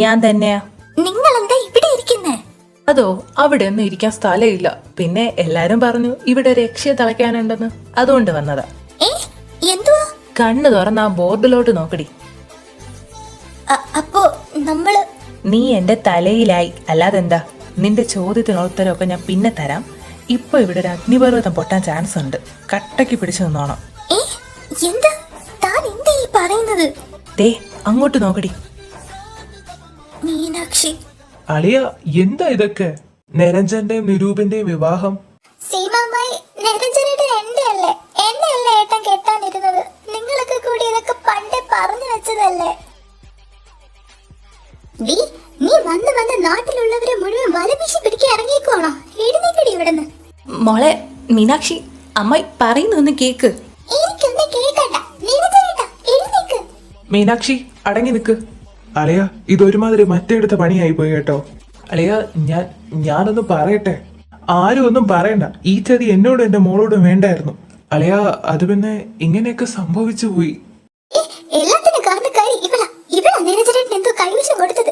ഞാൻ തന്നെയാ. നിങ്ങൾ എന്താ ഇവിടെ ഇരിക്കുന്നേ? അതോ, അവിടെ ഒന്നും ഇരിക്കാൻ സ്ഥലമില്ല. പിന്നെ എല്ലാരും പറഞ്ഞു ഇവിടെ രക്ഷ തളയ്ക്കാനുണ്ടെന്ന്, അതുകൊണ്ട് വന്നതാ. എന്തുവാ? കണ്ണു തുറന്ന് ആ ബോർഡിലോട്ട് നോക്കടി. അപ്പോ നമ്മള് നീ എന്റെ തലയിലായി. അല്ലാതെന്താ? നിന്റെ ചോദ്യത്തിന് ഉത്തരവൊക്കെ ഞാൻ പിന്നെ തരാം. ഇപ്പൊ ഇവിടെ ഒരു അഗ്നിപർവ്വതം പൊട്ടാൻ ചാൻസ് ഉണ്ട്. കട്ടയ്ക്ക് പിടിച്ചു നിന്നോണം. എന്താ താൻ എന്താ ഈ പറയുന്നത്? ദേ അങ്ങോട്ട് നോക്കടി. മീനാക്ഷി. അളിയ, എന്താ ഇതൊക്കെ? നിരഞ്ജന്റെയും നിരൂപിന്റെയും വിവാഹം. സീമാമായി, നിരഞ്ജനയുടെ എന്നെയല്ലേ ഏട്ടൻ കെട്ടാനിരുന്നത്. നിങ്ങളൊക്കെ കൂടി ഇതൊക്കെ പണ്ടേ പറഞ്ഞു വെച്ചതല്ലേ? നീ വന്ന് നാട്ടിലുള്ളവരെ മുഴുവൻ വലവീശി പിടിക്കാൻ ഇറങ്ങിക്കോണോ? എഴുന്നേക്കടി ഇവിടുന്ന്. മോളെ മീനാക്ഷി, അമ്മായി പറയുന്നൊന്ന് കേക്ക്. എനിക്കൊന്നും കേൾക്കണ്ട. നിരഞ്ജനേട്ടാ, എഴുന്നേക്ക്. മീനാക്ഷി അടങ്ങി നിക്ക്. അളിയ, ഇതൊരുമാതിരി മറ്റെടുത്ത പണിയായി പോയി കേട്ടോ. അളിയ, ഞാനൊന്നും പറയട്ടെ. ആരും ഒന്നും പറയണ്ട. ഈ ചതി എന്നോടും എന്റെ മോളോടും വേണ്ടായിരുന്നു. അളിയ, അത് പിന്നെ ഇങ്ങനെയൊക്കെ സംഭവിച്ചു പോയി. എല്ലാത്തിനും കാരണക്കാരി ഇവളാ നിരഞ്ജനേട്ടൻ എന്തോ കൈവശം കൊടുത്തത്.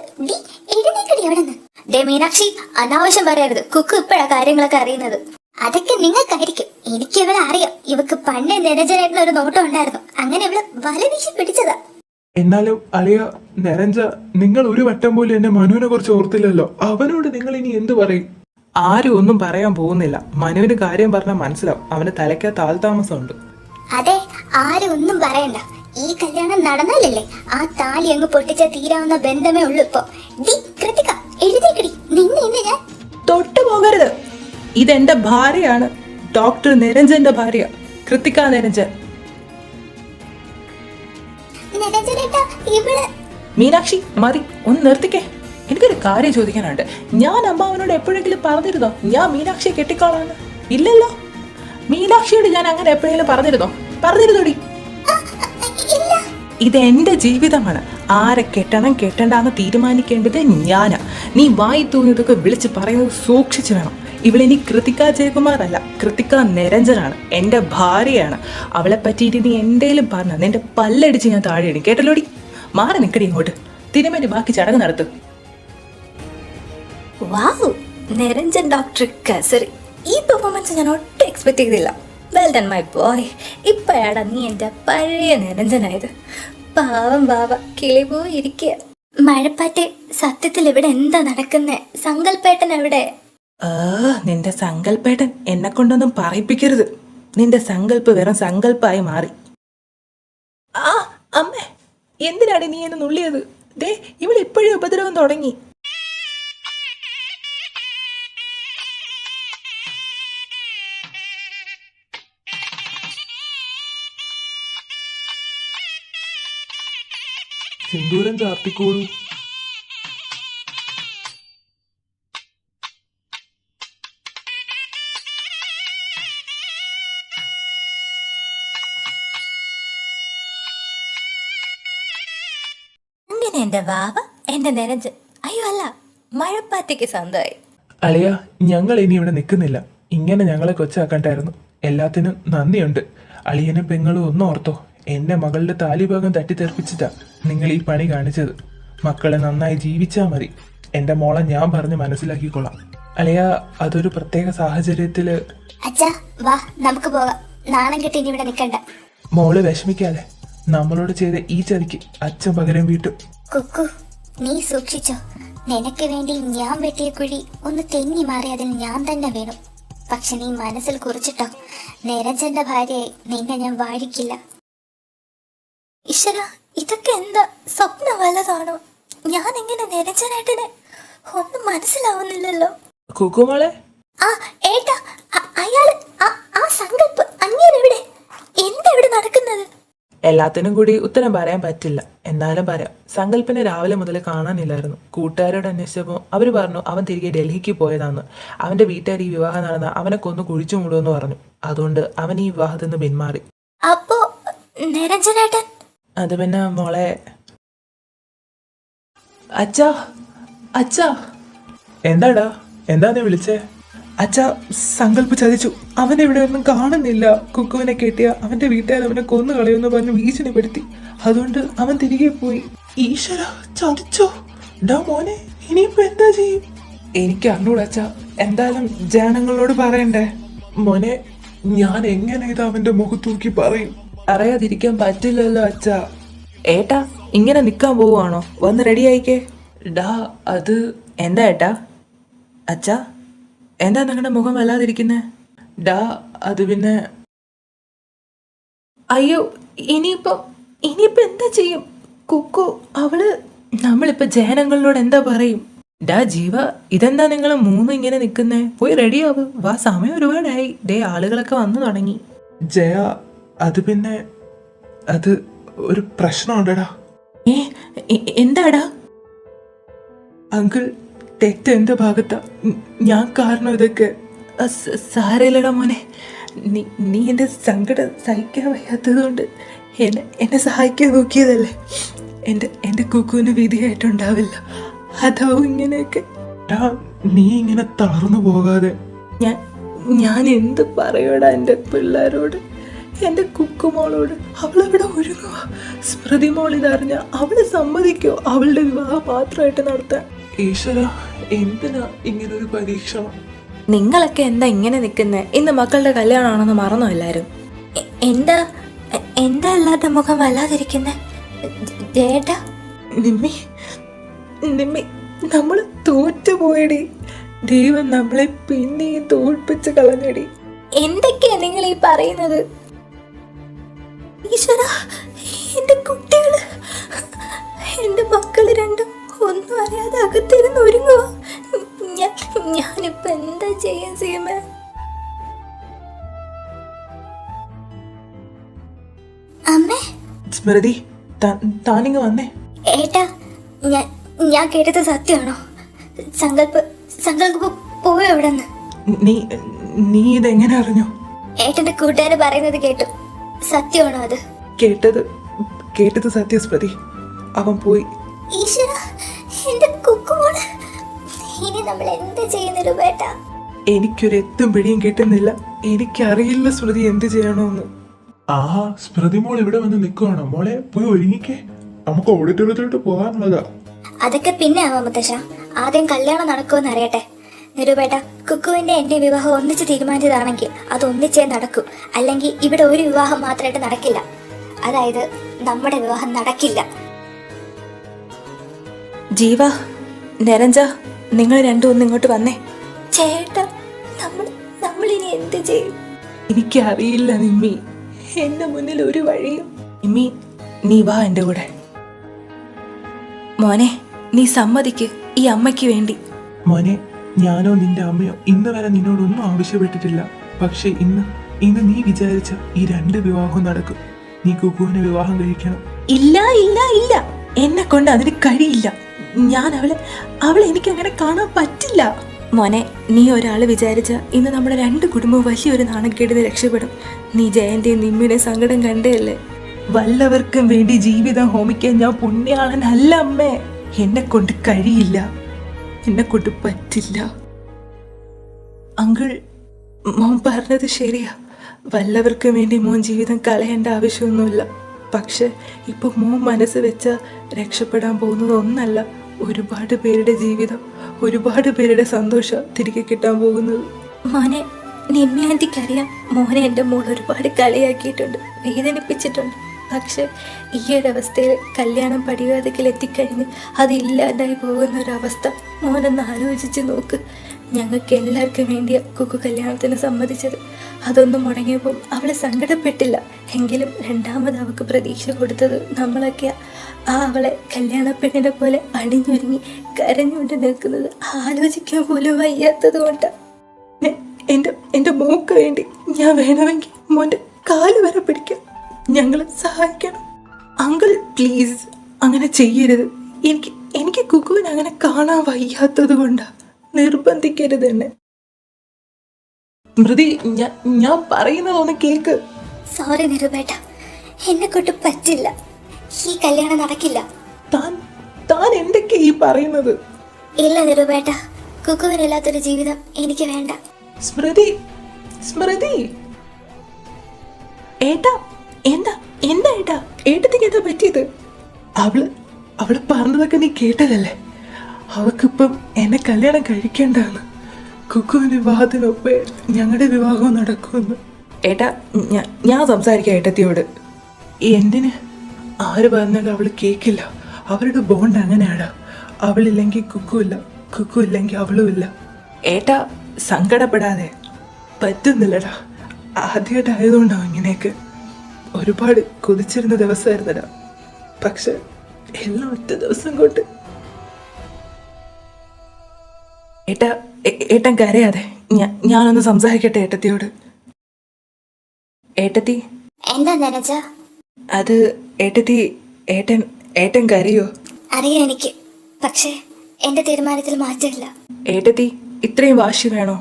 എഴുന്നേക്കടി എവിടെന്ന്. ദേ മീനാക്ഷി, അനാവശ്യം പറയരുത്. കുക്കു ഇപ്പഴാ കാര്യങ്ങളൊക്കെ അറിയുന്നത്. അതൊക്കെ നിങ്ങൾക്കായിരിക്കും. എനിക്ക് ഇവളെ അറിയാം. ഇവക്ക് പണ്ടേ നിരഞ്ജനേട്ടന് ഒരു നോട്ടം ഉണ്ടായിരുന്നു. അങ്ങനെ ഇവള് വലവീശി പിടിച്ചതാ. എന്നാലും അളിയ, നിരഞ്ജ, നിങ്ങൾ ഒരു വട്ടം പോലും എന്നെ മനുവിനെ കുറിച്ച് ഓർത്തില്ലല്ലോ. അവനോട് നിങ്ങൾ ഇനി എന്തു പറയും? ആരും ഒന്നും പറയാൻ പോകുന്നില്ല. മനുവിന് കാര്യം പറഞ്ഞാൽ മനസ്സിലാവും. അവന് തലയ്ക്കകത്ത് ആൾതാമസമുണ്ട്. അതെ, ആരും ഒന്നും പറയണ്ട. ഈ കല്യാണം നടന്നാലല്ലേ ആ താലി അങ്ങ് പൊട്ടിച്ച തീരാവുന്ന ബന്ധമേ ഉള്ളൂ ഇപ്പൊ. കൃതിക, എഴുതേക്കടി. നിന്നെ ഞാൻ തൊട്ടു പോകരുത്. ഇതെന്റെ ഭാര്യയാണ്. ഡോക്ടർ നിരഞ്ജന്റെ ഭാര്യ, കൃതിക നിരഞ്ജൻ. മീനാക്ഷി മതി, ഒന്ന് നിർത്തിക്കേ. എനിക്കൊരു കാര്യം ചോദിക്കാനുണ്ട്. ഞാൻ അമ്മാവനോട് എപ്പോഴെങ്കിലും പറഞ്ഞിരുന്നോ ഞാൻ മീനാക്ഷിയെ കെട്ടിക്കോളാന്ന്? ഇല്ലല്ലോ. മീനാക്ഷിയോട് ഞാൻ അങ്ങനെ എപ്പോഴെങ്കിലും പറഞ്ഞിരുന്നോടി? ഇത് എന്റെ ജീവിതമാണ്. ആരെ കെട്ടണം കെട്ടണ്ടെന്ന് തീരുമാനിക്കേണ്ടത് ഞാനാ. നീ വായി തോന്നിയതൊക്കെ വിളിച്ച് പറയുന്നത് സൂക്ഷിച്ചു വേണം. ഇവളെനി കൃതിക ജയകുമാർ അല്ല, കൃതിക നിരഞ്ജനാണ്. എന്റെ ഭാര്യയാണ്. അവളെ പറ്റിയിട്ട് നീ എന്തേലും പറഞ്ഞ നിന്റെ പല്ലടിച്ച് ഞാൻ താഴെയിടും. കേട്ടല്ലോടി? മാറി നിക്കടി ഇങ്ങോട്ട്. തിരുമേനി ബാക്കി ചടങ്ങ് നടത്തു. വാവ്, നിരഞ്ജൻ ഡോക്ടർ കസറി. ഈ പെർഫോമൻസ് ഞാൻ ഒട്ടും എക്സ്പെക്ട് ചെയ്തില്ല. Well done my boy. ഇപ്പോഴാടാ നീ എൻ്റെ പഴയ നിരഞ്ജനായത്. പാവം ബാവ കിളി പോയി ഇരിക്കുക. മഴപ്പാറ്റെ, സത്യത്തിൽ ഇവിടെ എന്താ നടക്കുന്നേ? സങ്കൽപ്പേട്ടൻ എവിടെ? നിന്റെ സങ്കല്പേട്ടൻ എന്നെ കൊണ്ടൊന്നും പറയിപ്പിക്കരുത്. നിന്റെ സങ്കല്പ് വെറും സങ്കല്പമായി മാറി. ആ അമ്മേ, എന്തിനാണ് നീ എന്നെ നുള്ളിയത്? ദേ ഇവിടെ ഇപ്പോഴും ഉപദ്രവം തുടങ്ങി. സിന്ദൂരം ചാർത്തിക്കോളൂ. അങ്ങനെ എന്റെ വാവ, എന്റെ നിരഞ്ജൻ. അയ്യോ അല്ല, മഴപ്പാറ്റയ്ക്ക് സ്വന്തമായി. അളിയ, ഞങ്ങൾ ഇനി ഇവിടെ നിൽക്കുന്നില്ല. ഇങ്ങനെ ഞങ്ങളെ കൊച്ചാക്കണ്ടായിരുന്നു. എല്ലാത്തിനും നന്ദിയുണ്ട്. അളിയനും പെങ്ങളും ഒന്നും ഓർത്തോ. എന്റെ മകളുടെ താലിഭാഗം തട്ടിത്തെറിപ്പിച്ചിട്ടാ നിങ്ങൾ ഈ പണി കാണിച്ചത്. മക്കളെ നന്നായി ജീവിച്ചാ മതി. എന്റെ മോളെ ഞാൻ പറഞ്ഞ് മനസ്സിലാക്കിക്കൊള്ളാം. അളിയ, അതൊരു പ്രത്യേക സാഹചര്യത്തില്. അച്ഛാ വാ, നമുക്ക് പോകാം. നാണം കെട്ടി ഇനി ഇവിടെ നിൽക്കണ്ട. മോള് വിഷമിക്കാതെ. നമ്മളോട് ചെയ്ത ഈ ചതിക്ക് അച്ഛൻ പകരം വീട്ടും. കുക്കു, നീ സൂക്ഷിച്ചോ. നിനക്ക് വേണ്ടി ഞാൻ വെട്ടിയ കുഴി ഒന്ന് തെന്നി മാറി അതിൽ ഞാൻ തന്നെ വീണു. പക്ഷെ നീ മനസ്സിൽ കുറിച്ചിട്ടോ, നിരഞ്ജന്റെ ഭാര്യയായി നിന്നെ ഞാൻ വാഴിക്കില്ല. ഈശ്വര, ഇതൊക്കെ എന്താ സ്വപ്നം വല്ലതാണോ? ഞാൻ എങ്ങനെ നിരഞ്ജനായിട്ടിനെ ഒന്നും മനസ്സിലാവുന്നില്ലല്ലോ. കുക്കുമോളെ, ആ ഏട്ടാ, അയാള് ആ സങ്കല്പ് അങ്ങേരെവിടെ? എന്താ ഇവിടെ നടക്കുന്നത്? എല്ലാത്തിനും കൂടി ഉത്തരം പറയാൻ പറ്റില്ല. എന്നാലും പറയാം. സങ്കല്പിനെ രാവിലെ മുതൽ കാണാനില്ലായിരുന്നു. കൂട്ടുകാരോട് അന്വേഷിച്ചപ്പോൾ അവർ പറഞ്ഞു അവൻ തിരികെ ഡൽഹിക്ക് പോയതാന്ന്. അവന്റെ വീട്ടുകാർ ഈ വിവാഹം നടന്ന അവനെ കൊന്നു കുഴിച്ചു മൂടുമെന്ന് പറഞ്ഞു. അതുകൊണ്ട് അവൻ ഈ വിവാഹത്തിൽ നിന്ന് പിന്മാറി. അപ്പോ നിരഞ്ജനേട്ടൻ? അത് പിന്നെ മോളെ. അച്ഛാ, അച്ഛാ. എന്താടാ, എന്താ നീ വിളിച്ചേ? അച്ഛാ, സങ്കല്പ് ചതിച്ചു. അവനെ ഇവിടെ ഒന്നും കാണുന്നില്ല. കുക്കുവിനെ കെട്ടിയ അവന്റെ വീട്ടുകാർ അവനെ കൊന്നു കളയുമെന്ന് പറഞ്ഞ് ഭീഷണിപ്പെടുത്തി. അതുകൊണ്ട് അവൻ തിരികെ പോയി. ഈശ്വര, ചതിച്ചോ? ഡാ മോനെ, ഇനിയിപ്പോ എന്താ ചെയ്യും? എനിക്ക് അറിഞ്ഞൂടാ അച്ഛാ. എന്തായാലും ജനങ്ങളോട് പറയണ്ടേ? മോനെ, ഞാൻ എങ്ങനെ ഇത് അവന്റെ മുഖത്തൂക്കി പറയും? അറിയാതിരിക്കാൻ പറ്റില്ലല്ലോ അച്ഛാ. ഏട്ടാ ഇങ്ങനെ നിക്കാൻ പോവുകയാണോ? വന്ന് റെഡി ആയിക്കേ. ഡാ അത് എന്താ ഏട്ടാ? അച്ഛാ എന്താ നിങ്ങളുടെ മുഖം വല്ലാതിരിക്കുന്നേ? ഡാ അത് പിന്നെ അയ്യോ, ഇനിയിപ്പോ എന്താ ചെയ്യും? കുക്കു അവള് നമ്മളിപ്പോ ജനങ്ങളോട് എന്താ പറയും? ഡാ ജീവ, ഇതെന്താ നിങ്ങൾ മൂന്നും ഇങ്ങനെ നിൽക്കുന്നേ? പോയി റെഡിയാവ്, വാ, സമയം ഒരുപാടായി. ഡേ ആളുകളൊക്കെ വന്നു തുടങ്ങി. ജയ, അത് പിന്നെ അത് ഒരു പ്രശ്നമുണ്ടടാ. എന്താടാ? അങ്കിൾ, തെറ്റ് എന്റെ ഭാഗത്താ. ഞാൻ കാരണം ഇതൊക്കെ. സാരയില്ലടാ മോനെ. നീ എൻ്റെ സങ്കടം സഹിക്കാൻ വയ്യാത്തത് കൊണ്ട് എന്നെ സഹായിക്കാൻ നോക്കിയതല്ലേ. എൻ്റെ കുക്കുവിന് വിധിയായിട്ടുണ്ടാവില്ല. അതാവും ഇങ്ങനെയൊക്കെ. നീ ഇങ്ങനെ തളർന്നു പോകാതെ. ഞാൻ എന്ത് പറയൂടാ എൻ്റെ പിള്ളേരോട്, എൻ്റെ കുക്കുമോളോട്? അവളവിടെ ഒരുങ്ങുക. സ്മൃതി മോൾ ഇതറിഞ്ഞ അവള് സമ്മതിക്കോ അവളുടെ വിവാഹം മാത്രമായിട്ട് നടത്താൻ? ഈശ്വര, എന്തിനാ ഇങ്ങനൊരു പരീക്ഷണം? നിങ്ങളൊക്കെ എന്താ ഇങ്ങനെ നിൽക്കുന്നേ? ഇന്ന് മക്കളുടെ കല്യാണമാണെന്ന് മറന്നോ എല്ലാരും? എന്താ അല്ലാത്ത മുഖം വല്ലാതിരിക്കുന്നേ ചേട്ടാ? നിമ്മി നമ്മൾ തോറ്റുപോയടി. ദൈവം നമ്മളെ പിന്നെയും തോൽപ്പിച്ച് കളഞ്ഞടി. എന്തൊക്കെയാ നിങ്ങൾ ഈ പറയുന്നത്? ഈശ്വര, എന്റെ കുട്ടികള്, എന്റെ മക്കള് രണ്ടും ഒന്നും അറിയാതെ അകത്തിരുന്ന് ഒരുങ്ങുക. ഞാനിപ്പോ എന്താ ചെയ്യാൻ സീമേ? അമ്മേ, സ്മൃതി, താനിങ്ങ് വന്നേ. ഏട്ടാ, ഞാൻ കേട്ടത് സത്യമാണോ? സങ്കൽപ്പ് പോയോ എവിടെന്ന്? നീ ഇതെങ്ങനെ അറിഞ്ഞു? ഏട്ടന്റെ കൂട്ടുകാര് പറയുന്നത് കേട്ടു. സത്യമാണോ അത്? കേട്ടത് സത്യം സ്മൃതി. അവൻ പോയി. ഈശ്വര, എന്റെ കുക്കുമോള്. ഇനി നമ്മൾ എന്ത് ചെയ്യുന്നു ബേട്ട? എനിക്കൊരു എത്തും പിടിയും കിട്ടുന്നില്ല. എനിക്കറിയില്ല സ്മൃതി എന്ത് ചെയ്യണോന്ന്. ആഹാ, സ്മൃതി മോൾ ഇവിടെ വന്ന് നിൽക്കുവാണോ? മോളെ, പോയി ഒരുങ്ങിക്കേ, നമുക്ക് ഓഡിറ്റോറിയത്തിലോട്ട് പോകാനുള്ളതാ. അതൊക്കെ പിന്നെ ആവാം മുത്തശ്ശ. ആദ്യം കല്യാണം നടക്കുമെന്ന് അറിയട്ടെ. നിരൂപേട്ട, കുക്കുവിന്റെ എന്റെ വിവാഹം ഒന്നിച്ച് തീരുമാനിച്ചതാണെങ്കിൽ അത് ഒന്നിച്ചേ നടക്കൂ. അല്ലെങ്കിൽ ഇവിടെ ഒരു വിവാഹം മാത്രമായിട്ട് നടക്കില്ല. അതായത് നമ്മുടെ വിവാഹം നടക്കില്ല. ജീവ, നിരഞ്ജ, നിങ്ങൾ രണ്ടും ഒന്ന് ഇങ്ങോട്ട് വന്നേ. ചേട്ടാ, നമ്മൾ ഇനി എന്ത് ചെയ്യും? എനിക്കറിയില്ല നിമ്മി. എന്റെ മുന്നിൽ ഒരു വഴിയും. നിമ്മി, നീ വാ എൻ്റെ കൂടെ. മോനെ, നീ സമ്മതിക്ക്, ഈ അമ്മയ്ക്ക് വേണ്ടി. മോനെ, ഞാനോ നിന്റെ അമ്മയോ ഇന്ന് വരെ നിന്നോടൊന്നും ആവശ്യപ്പെട്ടിട്ടില്ല. പക്ഷെ ഇന്ന് നീ വിചാരിച്ച ഈ 2 വിവാഹവും നടക്കും. നീ കുക്കുവിനെ വിവാഹം കഴിക്കണം. ഇല്ല ഇല്ല ഇല്ല, എന്നെ കൊണ്ട് അതിന് കഴിയില്ല. ഞാൻ അവളെ എനിക്ക് അങ്ങനെ കാണാൻ പറ്റില്ല. മോനെ, നീ ഒരാള് വിചാരിച്ച ഇന്ന് നമ്മുടെ 2 കുടുംബവും വലിയൊരു നാണക്കേടിന് രക്ഷപ്പെടും. നീ ജയന്റെയും നിമ്മിയുടെയും സങ്കടം കണ്ടേയല്ലേ? വല്ലവർക്കും വേണ്ടി ജീവിതം ഹോമിക്കാൻ ഞാൻ പുണ്യാളനല്ല അമ്മേ. എന്നെ കൊണ്ട് കഴിയില്ല, എന്നെ കൊണ്ട് പറ്റില്ല. അങ്കിൾ, മോൻ പറഞ്ഞത് ശരിയാ. വല്ലവർക്കും വേണ്ടി മോൻ ജീവിതം കളയേണ്ട ആവശ്യമൊന്നുമില്ല. പക്ഷെ ഇപ്പൊ മോൻ മനസ്സ് വെച്ച രക്ഷപ്പെടാൻ പോകുന്നത് ഒന്നല്ല, ഒരുപാട് പേരുടെ ജീവിതം, ഒരുപാട് പേരുടെ സന്തോഷം തിരികെ കിട്ടാൻ പോകുന്നത്. മോനെ, നിമ്മിയാന്റിക്കറിയാം, മോനെ എൻ്റെ മോൾ ഒരുപാട് കളിയാക്കിയിട്ടുണ്ട്, വേദനിപ്പിച്ചിട്ടുണ്ട്. പക്ഷെ ഈ ഒരവസ്ഥയിൽ കല്യാണം പടിവാതിക്കൽ എത്തിക്കഴിഞ്ഞ് അതില്ലാണ്ടായി പോകുന്ന ഒരവസ്ഥ മോനൊന്ന് ആലോചിച്ച് നോക്ക്. ഞങ്ങൾക്ക് എല്ലാവർക്കും വേണ്ടിയാ കുക്കു കല്യാണത്തിന് സമ്മതിച്ചത്. അതൊന്നും മുടങ്ങിയപ്പോൾ അവളെ സങ്കടപ്പെട്ടില്ല. എങ്കിലും രണ്ടാമത് അവൾക്ക് പ്രതീക്ഷ കൊടുത്തത് നമ്മളൊക്കെയാ. അവളെ കല്യാണ പെണ്ണിനെ പോലെ അണിഞ്ഞൊരുങ്ങി കരഞ്ഞുകൊണ്ട് നിൽക്കുന്നത് ആലോചിക്കാൻ പോലും വയ്യാത്തത് കൊണ്ടാണ്. എൻ്റെ മോക്ക് വേണ്ടി ഞാൻ വേണമെങ്കിൽ മോൻ്റെ കാല് വരെ പിടിക്കാം. ഞങ്ങളെ സഹായിക്കണം അങ്കിൾ, പ്ലീസ്. അങ്ങനെ ചെയ്യരുത്. എനിക്ക് കുക്കുവിനെ അങ്ങനെ കാണാൻ വയ്യാത്തത് കൊണ്ടാ. നിർബന്ധിക്കരുത് എന്നെ. സ്മൃതി, ഞാൻ പറയുന്നതൊന്ന് കേക്ക്. സോറി നിരൂപേട്ട, എന്നെ കൊണ്ട് പറ്റില്ല. ഈ കല്യാണം നടക്കില്ല. താൻ എന്തൊക്കെയാ ഈ പറയുന്നത്? ഇല്ല നിരൂപേട്ട, കുക്കുവിനില്ലാത്തൊരു ജീവിതം എനിക്ക് വേണ്ട. സ്മൃതി, ഏട്ടാ, എന്താ ഏട്ടാ? ഏട്ടത്തിക്ക് എന്താ പറ്റിയത്? അവള് പറഞ്ഞതൊക്കെ നീ കേട്ടതല്ലേ? അവക്കിപ്പം എന്നെ കല്യാണം കഴിക്കേണ്ടാണ്. കുക്കുവിന്റെ വിവാഹത്തിനൊപ്പേ ഞങ്ങളുടെ വിവാഹം നടക്കുമെന്ന്. ഏട്ടാ, ഞാൻ സംസാരിക്കാം ഏട്ടത്തിയോട്. എന്തിന്? ആര് പറഞ്ഞാലും അവള് കേക്കില്ല. അവരുടെ ബോണ്ട് അങ്ങനെയാടാ. അവളില്ലെങ്കിൽ കുക്കുമില്ല, കുക്കു ഇല്ലെങ്കിൽ അവളുമില്ല. ഏട്ടാ, സങ്കടപ്പെടാതെ. പറ്റുന്നില്ലടാ. ആദ്യമായിട്ടായതുകൊണ്ടാവും ഇങ്ങനെയൊക്കെ. ഒരുപാട് കൊതിച്ചിരുന്ന ദിവസമായിരുന്നടാ. പക്ഷെ എല്ലാം ഒറ്റ ദിവസം കൊണ്ട്. ഏട്ടാ, ഏട്ടൻ കരയാതെ. ഞാനൊന്ന് സംസാരിക്കട്ടെ ഏട്ടത്തിയോട്. ഏട്ടത്തി, എന്താ നിരജ? അത് ഏട്ടത്തി, ഏട്ടൻ കരയോ? അറിയാം എനിക്ക്, പക്ഷേ എന്റെ തീരുമാനത്തിൽ മാറ്റമില്ല. ഏട്ടത്തി, ഇത്രയും വാശി വേണോ?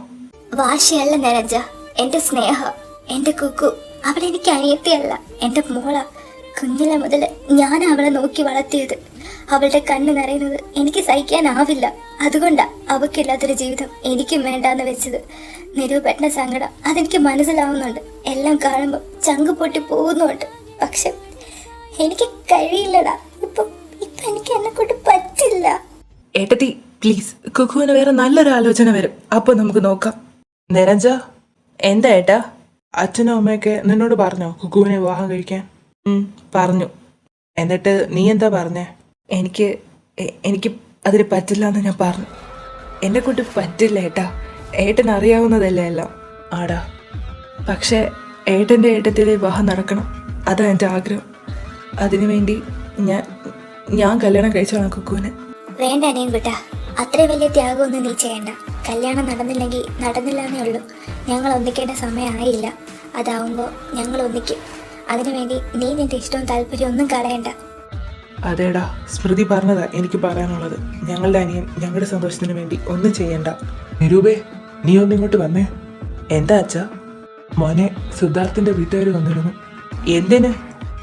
വാശിയല്ല നിരജ, എന്റെ സ്നേഹ, എന്റെ കുക്കു. അവളെനിക്ക് അനിയത്തിയല്ല, എന്റെ മോള. കുഞ്ഞിലെ മുതൽ ഞാൻ അവളെ നോക്കി വളർത്തിയത്. അവളുടെ കണ്ണ് നിറയുന്നത് എനിക്ക് സഹിക്കാനാവില്ല. അതുകൊണ്ടാ അവക്കില്ലാത്തൊരു ജീവിതം എനിക്കും വേണ്ടാന്ന് വെച്ചത്. നിരൂപേട്ടന്റെ സങ്കടം അതെനിക്ക് മനസ്സിലാവുന്നുണ്ട്. എല്ലാം കാണുമ്പോൾ ചങ്ക് പൊട്ടി പോകുന്നുണ്ട്. പക്ഷെ എനിക്ക് കഴിയില്ലടാ. ഇപ്പൊ എനിക്ക് എന്നെ കൊണ്ട് പറ്റില്ല. ഏട്ടത്തി, പ്ലീസ്, കുക്കുവിന് വേറെ നല്ലൊരു ആലോചന വരും. അപ്പൊ നമുക്ക് നോക്കാം. നിരഞ്ജ, എന്താ ഏട്ടാ? അച്ഛനും അമ്മയൊക്കെ നിന്നോട് പറഞ്ഞോ കുക്കുവിനെ വിവാഹം കഴിക്കാൻ? പറഞ്ഞു. എന്നിട്ട് നീ എന്താ പറഞ്ഞേ? എനിക്ക് അതിന് പറ്റില്ല എന്ന് ഞാൻ പറഞ്ഞു. എന്നെ കൊണ്ട് പറ്റില്ല ഏട്ടാ. ഏട്ടൻ അറിയാവുന്നതല്ലേ എല്ലാം. ആടാ. പക്ഷേ ഏട്ടൻ്റെ ഏട്ടത്തിലെ വിവാഹം നടക്കണം. അതാ എൻ്റെ ആഗ്രഹം. അതിനുവേണ്ടി ഞാൻ കല്യാണം കഴിച്ചോളാം കുക്കുവിനെ. വേണ്ട അനിയൻ കുട്ടാ, അത്രയും വലിയ ത്യാഗമൊന്നും നീ ചെയ്യണ്ട. കല്യാണം നടന്നില്ലെങ്കിൽ നടന്നില്ല എന്നേ ഉള്ളൂ. ഞങ്ങൾ ഒന്നിക്കേണ്ട സമയമായില്ല. അതാവുമ്പോൾ ഞങ്ങൾ ഒന്നിക്കും. അതിനുവേണ്ടി നീ നിന്റെ ഇഷ്ടവും താല്പര്യവും ഒന്നും കളയണ്ട. അതേടാ, സ്മൃതി പറഞ്ഞതാ എനിക്ക് പറയാനുള്ളത്. ഞങ്ങളുടെ അനിയൻ ഞങ്ങളുടെ സന്തോഷത്തിന് വേണ്ടി ഒന്നും ചെയ്യണ്ട. നിരൂപേ, നീ ഒന്നിങ്ങോട്ട് വന്നേ. എന്താ അച്ഛാ? മോനെ, സിദ്ധാർത്ഥിന്റെ വീട്ടുകാർ വന്നിരുന്നു. എന്തിന്?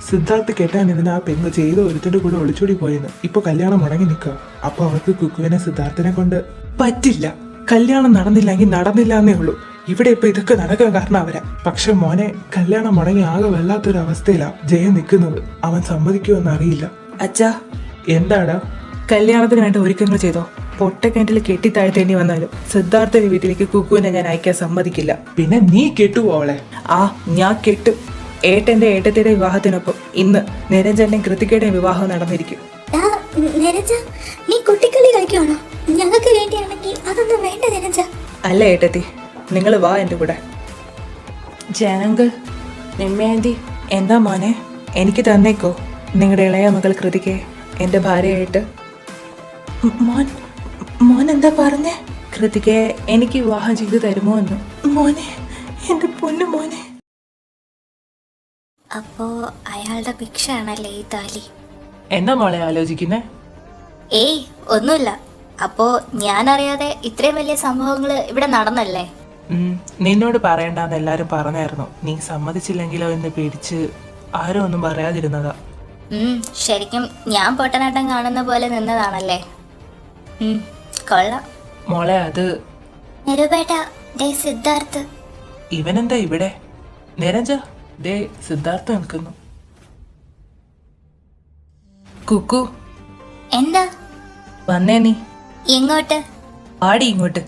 സിദ്ധാർത്ഥ് കെട്ടാൻ ഇതിന് ആ പെണ്ണ് ചെയ്ത ഒരുത്തിന്റെ കൂടെ ഒളിച്ചോടി പോയെന്ന്. ഇപ്പൊ കല്യാണം മുടങ്ങി നിൽക്കുക. അപ്പൊ അവർക്ക് കുക്കുവിനെ സിദ്ധാർത്ഥിനെ കൊണ്ട് പറ്റില്ല. കല്യാണം നടന്നില്ലെങ്കിൽ നടന്നില്ല എന്നേ ഉള്ളൂ. ഇവിടെ ഇപ്പൊ ഇതൊക്കെ നടക്കാൻ കാരണം അവരാ. പക്ഷെ മോനെ, കല്യാണം മുടങ്ങി ആകെ വല്ലാത്തൊരു അവസ്ഥയിലാ ജയൻ നിൽക്കുന്നത്. അവൻ സമ്മതിക്കുമെന്ന് അറിയില്ല. അച്ഛാ, എന്താടാ? കല്യാണത്തിന് വേണ്ട ഒരുക്കങ്ങൾ ചെയ്തോ. പൊട്ടക്കിണറ്റിൽ കെട്ടിത്താഴ്ത്തേണ്ടി വന്നാലും സിദ്ധാർത്ഥന്റെ വീട്ടിലേക്ക് കുക്കുവിനെ ഞാൻ അയക്കാൻ സമ്മതിക്കില്ല. പിന്നെ നീ കെട്ടുവോ അവളെ? ഞാൻ കെട്ടും. ഏട്ടന്റെ ഏട്ടത്തിയുടെ വിവാഹത്തിനൊപ്പം ഇന്ന് നിരഞ്ജന്റെയും കൃതികയുടെയും വിവാഹം നടന്നിരിക്കും. നിരജ, നീ കുട്ടിക്കളി കളിക്കുവാണോ? ഞങ്ങൾക്ക് വേണ്ടിയാണെങ്കിൽ അതൊന്നും വേണ്ട നിരജ. അല്ല ഏട്ടത്തി, നിങ്ങൾ വാ എൻ്റെ കൂടെ. ജനങ്ങൾ, നിമ്മേന്തി, എന്താ മോനെ? എനിക്ക് തന്നേക്കോ നിങ്ങളുടെ ഇളയ മകൾ കൃതികയെ എൻ്റെ ഭാര്യയായിട്ട്. മോൻ എന്താ പറഞ്ഞേ? കൃതികയെ എനിക്ക് വിവാഹം ചെയ്തു തരുമോ എന്ന്. മോനെ, എൻ്റെ പൊന്നു മോനെ. അപ്പോ അയാളുടെ ഭിക്ഷയാണല്ലേ ഈ താലി? എന്നാ മോളെ ആലോചിക്കുന്നേ? ഏയ് ഒന്നുമില്ല. അപ്പോ ഞാനറിയാതെ ഇത്രയും വലിയ സംഭവങ്ങള് ഇവിടെ നടന്നല്ലേ? നിന്നോട് പറയണ്ടെന്ന് എല്ലാരും പറഞ്ഞായിരുന്നു. നീ സമ്മതിച്ചില്ലെങ്കിലോ എന്ന് പേടിച്ച് ആരും ഒന്നും പറയാതിരുന്നതാ. ശരിക്കും ഞാൻ പൊട്ടനാട്ടം കാണുന്ന പോലെ നിന്നതാണല്ലേ? കൊള്ളാം മോളെ. അത് നിരൂപേട്ട, ദേ സിദ്ധാർത്ഥ്. ഇവനെന്താ ഇവിടെ? നിരഞ്ജ, ദേ സിദ്ധാർത്ഥ നിൽക്കുന്നു. കുക്കു, എന്താ? വന്നേ. നീ എങ്ങോട്ട്? ആടി ഇങ്ങോട്ട്.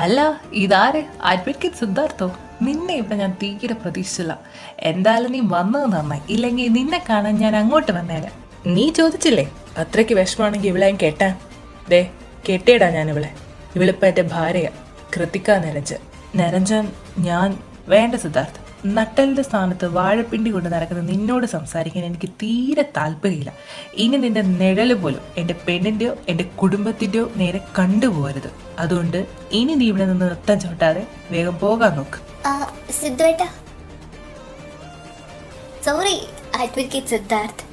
അല്ല, ഇതാര്? അഡ്വക്കേറ്റ് സിദ്ധാർത്ഥോ? നിന്നെ ഇവിടെ ഞാൻ തീരെ പ്രതീക്ഷിച്ചില്ല. എന്തായാലും നീ വന്നത് നന്നായി. ഇല്ലെങ്കിൽ നിന്നെ കാണാൻ ഞാൻ അങ്ങോട്ട് വന്നേരാ. നീ ചോദിച്ചില്ലേ അത്രയ്ക്ക് വിഷമാണെങ്കിൽ ഇവളെ ഞാൻ കെട്ടാൻ. ദേ, കെട്ടിയിടാ ഞാൻ ഇവളെ. ഇവളിപ്പോ എൻ്റെ ഭാര്യയാ, കൃതിക നിരഞ്ജൻ. നിരഞ്ജൻ, ഞാൻ വേണ്ട സിദ്ധാർത്ഥ്. നട്ടലിന്റെ സ്ഥാനത്ത് വാഴപ്പിണ്ടി കൊണ്ട് നടക്കുന്ന നിന്നോട് സംസാരിക്കാൻ എനിക്ക് തീരെ താല്പര്യമില്ല. ഇനി നിന്റെ നിഴല് പോലും എൻ്റെ പെണ്ണിൻ്റെയോ എൻ്റെ കുടുംബത്തിൻ്റെയോ നേരെ കണ്ടുപോകരുത്. അതുകൊണ്ട് ഇനി നീ ഇവിടെ നിന്ന് നൃത്തം ചവിട്ടാതെ വേഗം പോകാൻ നോക്ക്. സിദ്ധുവേട്ട, സോറി അഡ്വക്കേറ്റ് സിദ്ധാർത്ഥ്.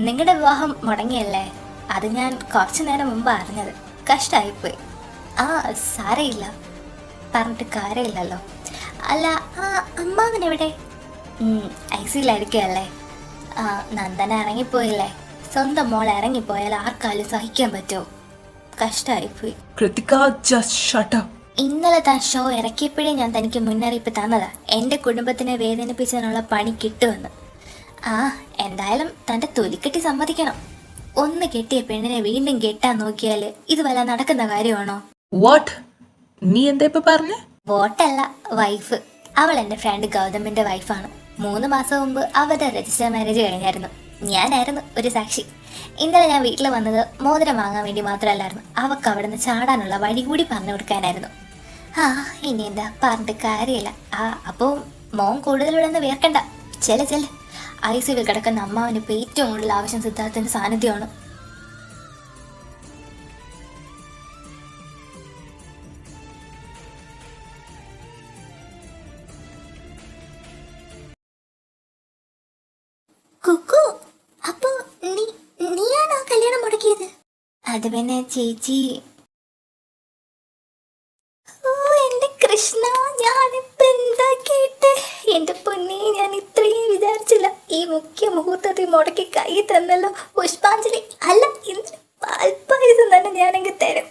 നിങ്ങളുടെ വിവാഹം മുടങ്ങിയല്ലേ? അത് ഞാൻ കുറച്ചു നേരം മുമ്പ് അറിഞ്ഞത്. കഷ്ടായിപ്പോയി. സാരയില്ല, പറഞ്ഞിട്ട് കാര്യമില്ലല്ലോ. അല്ല, അമ്മാവനെവിടെ? ഐസിയിലായിരിക്കുമല്ലേ? നന്ദന ഇറങ്ങിപ്പോയില്ലേ? സ്വന്തം മോൾ ഇറങ്ങിപ്പോയാൽ ആർക്കാലും സഹിക്കാൻ പറ്റുമോ? കഷ്ടായിപ്പോയി. ഇന്നലെ താൻ ഷോ ഇറക്കിയപ്പോഴേ ഞാൻ തനിക്ക് മുന്നറിയിപ്പ് തന്നതാ, എൻ്റെ കുടുംബത്തിനെ വേദനിപ്പിച്ചതിനുള്ള പണി കിട്ടുമെന്ന്. എന്തായാലും തൻ്റെ തൊലിക്കെട്ടി സമ്മതിക്കണം. ഒന്ന് കെട്ടിയ പെണ്ണിനെ വീണ്ടും കെട്ടാൻ നോക്കിയാല് ഇത് വല്ല നടക്കുന്ന കാര്യമാണോ? വാട്ട്? നീ എന്താ ഇപ്പൊ പറഞ്ഞേ? വോട്ടല്ല, വൈഫ്. അവൾ എന്റെ ഫ്രണ്ട് ഗൗതമിന്റെ വൈഫാണ്. 3 മാസം മുമ്പ് അവരുടെ രജിസ്റ്റർ മാരേജ് കഴിഞ്ഞായിരുന്നു. ഞാനായിരുന്നു ഒരു സാക്ഷി. ഇന്നലെ ഞാൻ വീട്ടിൽ വന്നത് മോതിരം വാങ്ങാൻ വേണ്ടി മാത്രമല്ലായിരുന്നു, അവക്ക് അവിടെ നിന്ന് ചാടാനുള്ള വഴി കൂടി പറഞ്ഞു കൊടുക്കാനായിരുന്നു. ഇനി എന്താ പറഞ്ഞിട്ട് കാര്യമില്ല. അപ്പോൾ മോൻ കൂടുതൽ ഇവിടെ നിന്ന് വേർക്കണ്ട. ചെല ഐസിയിൽ കിടക്കുന്ന അമ്മാവിന് ഇപ്പോൾ ഏറ്റവും കൂടുതൽ ആവശ്യം സിദ്ധാർത്ഥന്റെ സാന്നിധ്യമാണ്. കുക്കു, അപ്പോ നീയാണോ കല്യാണം മുടക്കിയത്? അത് പിന്നെ ചേച്ചി. ഓ എന്റെ കൃഷ്ണ, ഞാനിപ്പോ എന്താ കേട്ടെ? എന്റെ പൊന്നെ, ഞാൻ ഇത്രയും വിചാരിച്ചില്ല. ഈ മുഖ്യ മുഹൂർത്തത്തിൽ മുടക്കി കൈ തന്നല്ലോ. പുഷ്പാഞ്ജലി അല്ല, ഇന്ന് പാൽപ്പായസം തന്നെ ഞാനെങ്കിൽ തരും.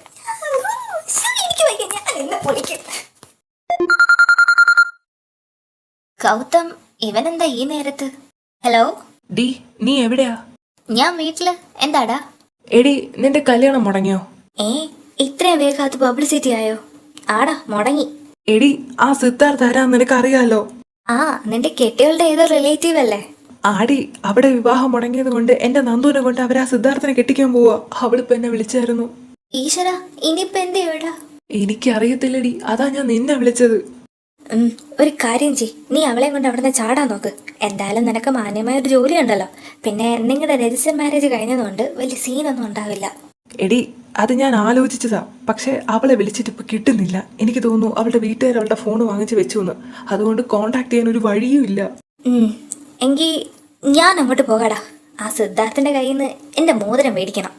എനിക്ക് വയ്യ, ഞാൻ എന്നെ പൊളിക്കും. ഗൗതം, ഇവനെന്താ ഈ നേരത്ത്? ഹലോ ഡി, നീ എവിടെയാ? ഞാൻ വീട്ടില്. എന്താടാ? എടി, നിന്റെ കല്യാണം മുടങ്ങിയോ? ഇത്രയും വേഗം അത് പബ്ലിസിറ്റി ആയോ? ആടാ, മുടങ്ങി. എടി, ആ സിദ്ധാർത്ഥ ആരാന്ന് നിനക്ക് അറിയാലോ? നിന്റെ കെട്ടികളുടെ ഏതോ റിലേറ്റീവ് അല്ലേ? ആടി, അവിടെ വിവാഹം മുടങ്ങിയത് കൊണ്ട് എന്റെ നന്ദുവിനെ കൊണ്ട് അവർ ആ സിദ്ധാർത്ഥനെ കെട്ടിക്കാൻ പോവാ. അവളിപ്പോ എന്നെ വിളിച്ചായിരുന്നു. ഈശ്വര, ഇനിയിപ്പോ എന്ത് ചെയ്യടാ? എനിക്കറിയത്തില്ലടി, അതാ ഞാൻ നിന്നെ വിളിച്ചത്. ഒരു കാര്യം ചെയ്, നീ അവളെ കൊണ്ട് അവിടെ നിന്ന് ചാടാൻ നോക്ക്. എന്തായാലും നിനക്ക് മാന്യമായ ഒരു ജോലി ഉണ്ടല്ലോ. പിന്നെ നിങ്ങളുടെ രജിസ്റ്റർ മാരേജ് കഴിഞ്ഞതുകൊണ്ട് വലിയ സീനൊന്നും ഉണ്ടാവില്ല. എടി, അത് ഞാൻ ആലോചിച്ചതാ. പക്ഷെ അവളെ വിളിച്ചിട്ട് ഇപ്പൊ കിട്ടുന്നില്ല. എനിക്ക് തോന്നുന്നു അവളുടെ വീട്ടുകാർ അവളുടെ ഫോൺ വാങ്ങിച്ച് വെച്ചു എന്ന്. അതുകൊണ്ട് കോണ്ടാക്ട് ചെയ്യാൻ ഒരു വഴിയും ഇല്ല. എങ്കിൽ ഞാൻ അങ്ങോട്ട് പോകാടാ. ആ സിദ്ധാർത്ഥന്റെ കയ്യിൽ നിന്ന് എന്റെ മോതിരം മേടിക്കണം.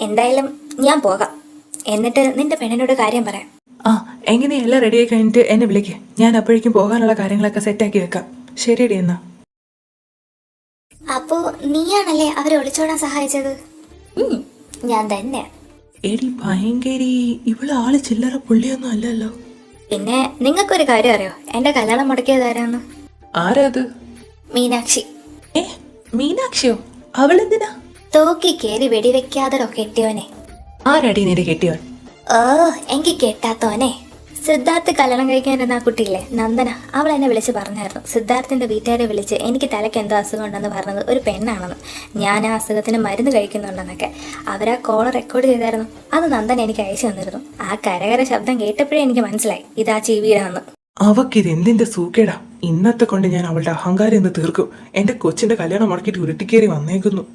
എന്തായാലും ഞാൻ പോകാം. എന്നിട്ട് നിന്റെ പെണ്ണിനോട് കാര്യം പറയാം. എങ്ങനെ എല്ലാം റെഡിയായി കഴിഞ്ഞിട്ട് എന്നെ വിളിക്കേ. ഞാൻ അപ്പോഴേക്കും പോകാനുള്ള കാര്യങ്ങളൊക്കെ സെറ്റാക്കി വെക്കാം. ശരിയടി എന്നാ. അപ്പോ നീയാണല്ലേ അവരെ ഒളിച്ചോടാൻ സഹായിച്ചത്? ഞാൻ തന്നെ. എടി ഭയങ്കരി, ഇവള് ആള് ചില്ലറ പുള്ളിയൊന്നും അല്ലല്ലോ. പിന്നെ നിങ്ങൾക്കൊരു കാര്യം അറിയോ? എന്റെ കല്യാണം മുടക്കിയത് ആരാന്ന്? ആരാ അത്? മീനാക്ഷി. മീനാക്ഷിയോ? അവളെന്തിനാ? തോക്കി കേറി വെടിവെക്കാതെ കെട്ടിയോനെ. ആരാടി നിന്റെ കെട്ടിയോൻ? എങ്കിൽ കേട്ടാത്തോനെ. സിദ്ധാർത്ഥ് കല്യാണം കഴിക്കാനിരുന്ന ആ കുട്ടിയില്ലേ, നന്ദന, അവൾ എന്നെ വിളിച്ച് പറഞ്ഞായിരുന്നു. സിദ്ധാർത്ഥിന്റെ വീട്ടുകാരെ വിളിച്ച് എനിക്ക് തലയ്ക്ക് എന്തോ അസുഖം ഉണ്ടെന്ന് പറഞ്ഞത് ഒരു പെണ്ണാണെന്ന്. ഞാൻ ആ അസുഖത്തിന് മരുന്ന് കഴിക്കുന്നുണ്ടെന്നൊക്കെ അവരാ കോൾ റെക്കോർഡ് ചെയ്തായിരുന്നു. അത് നന്ദന എനിക്ക് അയച്ചു തന്നിരുന്നു. ആ കരകര ശബ്ദം കേട്ടപ്പോഴേ എനിക്ക് മനസ്സിലായി ഇതാ ചീവീടാന്ന്. അവക്കിത് എന്തിന്റെ സൂക്കേടാ? ഇന്നത്തെ കൊണ്ട് ഞാൻ അവളുടെ അഹങ്കാരം എന്ന് തീർക്കും. എന്റെ കൊച്ചിന്റെ കല്യാണം മുടക്കിയിട്ട് ഉരുട്ടിക്കേറി വന്നേക്കുന്നു.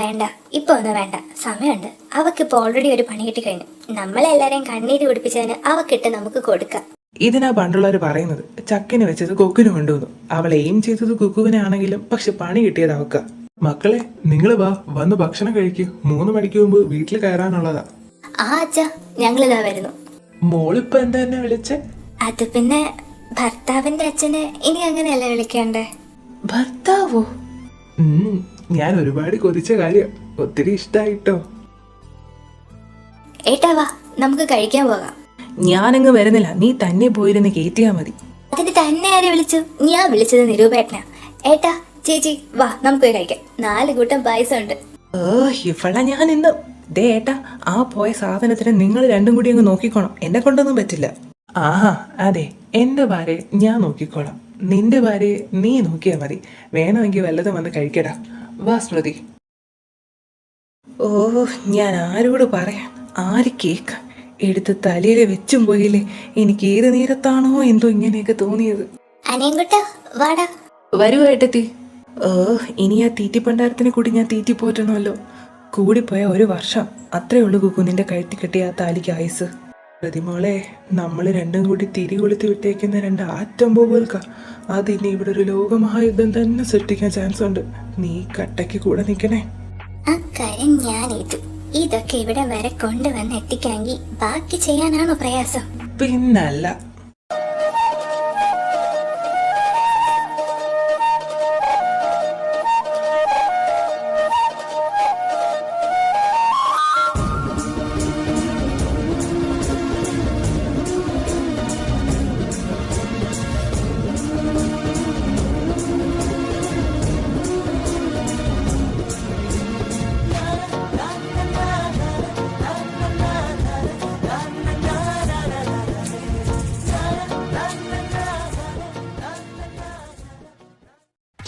വേണ്ട, ഇപ്പൊ ഒന്നും വേണ്ട, സമയമുണ്ട്. അവക്കിപ്പോ ഓൾറെഡി ഒരു പണി കിട്ടി കഴിഞ്ഞു. നമ്മളെല്ലാരെയും കണ്ണീര് കുടിപ്പിച്ചതിന് അവക്കിട്ട് നമുക്ക് കൊടുക്കാം. ഇതിനാ പണ്ടുള്ളവര് പറയുന്നത്, ചക്കിന് വെച്ചത് കൊക്കിന് കൊണ്ടുവന്നു. അവൾ എയിം ചെയ്തത് കുക്കുവിനെ ആണെങ്കിലും പക്ഷെ പണി കിട്ടിയത് അവക്ക. മക്കളെ, നിങ്ങൾ വന്ന് ഭക്ഷണം കഴിക്കൂ. 3 മണിക്ക് മുമ്പ് വീട്ടിൽ കയറാനുള്ളതാ. അച്ഛാ, ഞങ്ങളിതാ വരുന്നു. മോളിപ്പോ എന്താ എന്നെ വിളിച്ചേ? അത് പിന്നെ ഭർത്താവിന്റെ അച്ഛനെ ഇനി അങ്ങനെയല്ലേ വിളിക്കണ്ടേ? ഭർത്താവോ? ഞാൻ ഒരുപാട് കൊതിച്ച കാര്യം. ഒത്തിരി ഇഷ്ടായിട്ടോ. ഏട്ടാ വാ, നമുക്ക് കഴിക്കാൻ പോകാം. ഞാനങ്ങ് വരുന്നില്ല, നീ തന്നെ പോയിരുന്ന് കേറ്റിയാ മതി. അതിന് തന്നെ ആരെ വിളിച്ചു? ഞാൻ വിളിച്ചത് നിരൂപേട്ടനാ. ഏട്ടാ ചേച്ചി വാ, നമുക്ക് പോയി കഴിക്കാം. 4 കൂട്ടം പായസം ഉണ്ട്. ഇവളെ ഞാൻ ഇന്ന് ഏട്ടാ, ആ പോയ സാധനത്തിന് നിങ്ങൾ രണ്ടും കൂടി അങ്ങ് നോക്കിക്കോണം. എന്നെ കൊണ്ടൊന്നും പറ്റില്ല. അതെ, എന്റെ ഭാര്യയെ ഞാൻ നോക്കിക്കോളാം. നിന്റെ ഭാര്യയെ നീ നോക്കിയാ മതി. വേണമെങ്കിൽ വല്ലതും വന്ന് കഴിക്കടാ. വാ സ്മൃതി. ഞാൻ ആരോട് പറയാൻ, ആര് കേൾക്കാൻ? എടുത്ത് തലയിൽ വെച്ചും പോയില്ലേ. എനിക്ക് ഏത് നേരത്താണോ എന്തോ ഇങ്ങനെയൊക്കെ തോന്നിയത്. വരുവായിട്ടെത്തി. ഇനി ആ തീറ്റിപ്പണ്ടാരത്തിനെ കൂടി ഞാൻ തീറ്റി പോറ്റണമല്ലോ. കൂടിപ്പോയ 1 വർഷം അത്രേ ഉള്ളൂ കുക്കു നിന്റെ കഴുത്തി കെട്ടിയ ആ താലിക്ക് ആയുസ്. പ്രതിമോളെ, നമ്മൾ രണ്ടും കൂടി തിരി കൊളുത്തി വിട്ടേക്കുന്ന 2 ആറ്റം ബോംബുകൾക്കാ. അതിനി ഇവിടെ ഒരു ലോകമഹായുദ്ധം തന്നെ സൃഷ്ടിക്കാൻ ചാൻസ് ഉണ്ട്. നീ കട്ടയ്ക്ക് കൂടെ നിൽക്കണേ. അക്കാര്യം ഞാൻ ഏറ്റു. ഇതൊക്കെ ഇവിടെ വരെ കൊണ്ടുവന്ന് എത്തിക്കാമെങ്കിൽ ബാക്കി ചെയ്യാനാണോ പ്രയാസം? പിന്നല്ല.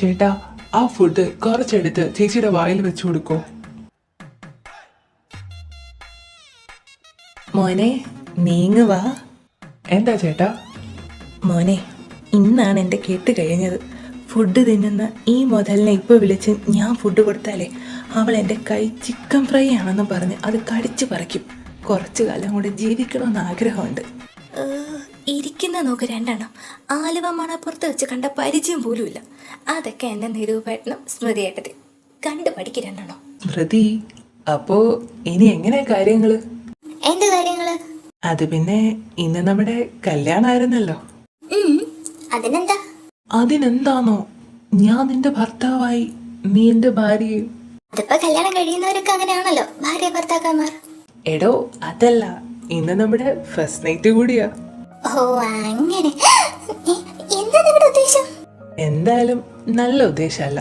ചേട്ടാ, ആ ഫുഡ് കുറച്ചെടുത്ത് ചേച്ചിയുടെ വായിൽ വെച്ചു കൊടുക്കോ. മോനെ നീങ്ങുവാ. എന്താ ചേട്ടാ? മോനെ, ഇന്നാണ് എൻ്റെ കെട്ട് കഴിഞ്ഞത്. ഫുഡ് തിന്നുന്ന ഈ മുതലിനെ ഇപ്പോൾ വിളിച്ച് ഞാൻ ഫുഡ് കൊടുത്താലേ അവൾ എൻ്റെ കൈ ചിക്കൻ ഫ്രൈ ആണെന്ന് പറഞ്ഞ് അത് കടിച്ചു പറിക്കും. കുറച്ചു കാലം കൂടെ ജീവിക്കണമെന്ന് ആഗ്രഹമുണ്ട്. ഇരിക്കുന്ന നോക്ക് രണ്ടെണ്ണം ആലുവ മണപ്പുറത്ത് വെച്ച് കണ്ട പരിചയം പോലുമില്ല. അതൊക്കെ എൻ്റെ നിരൂപേട്ടനും സ്മൃതിയേട്ടത്തി കണ്ടു പഠിക്ക് രണ്ടെണ്ണം. സ്മൃതി, അപ്പോ ഇനി എങ്ങനെയാ കാര്യങ്ങള്? എന്ത് കാര്യങ്ങള്? അത് പിന്നെ ഇന്ന് നമ്മുടെ കല്യാണമായിരുന്നല്ലോ. അതിനെന്താ? അതിനെന്താണോ, ഞാൻ നിന്റെ ഭർത്താവായി, നീ എന്റെ ഭാര്യയും. അതിപ്പോ കല്യാണം കഴിയുന്നവരൊക്കെ അങ്ങനെയാണല്ലോ, ഭാര്യ ഭർത്താക്കന്മാർ. എടോ അതല്ല, ഇന്ന് നമ്മുടെ ഫസ്റ്റ് നൈറ്റ് കൂടിയാ. ഓ അങ്ങനെ. എന്താ നിങ്ങളുടെ ഉദ്ദേശം? എന്തായാലും നല്ല ഉദ്ദേശമല്ല.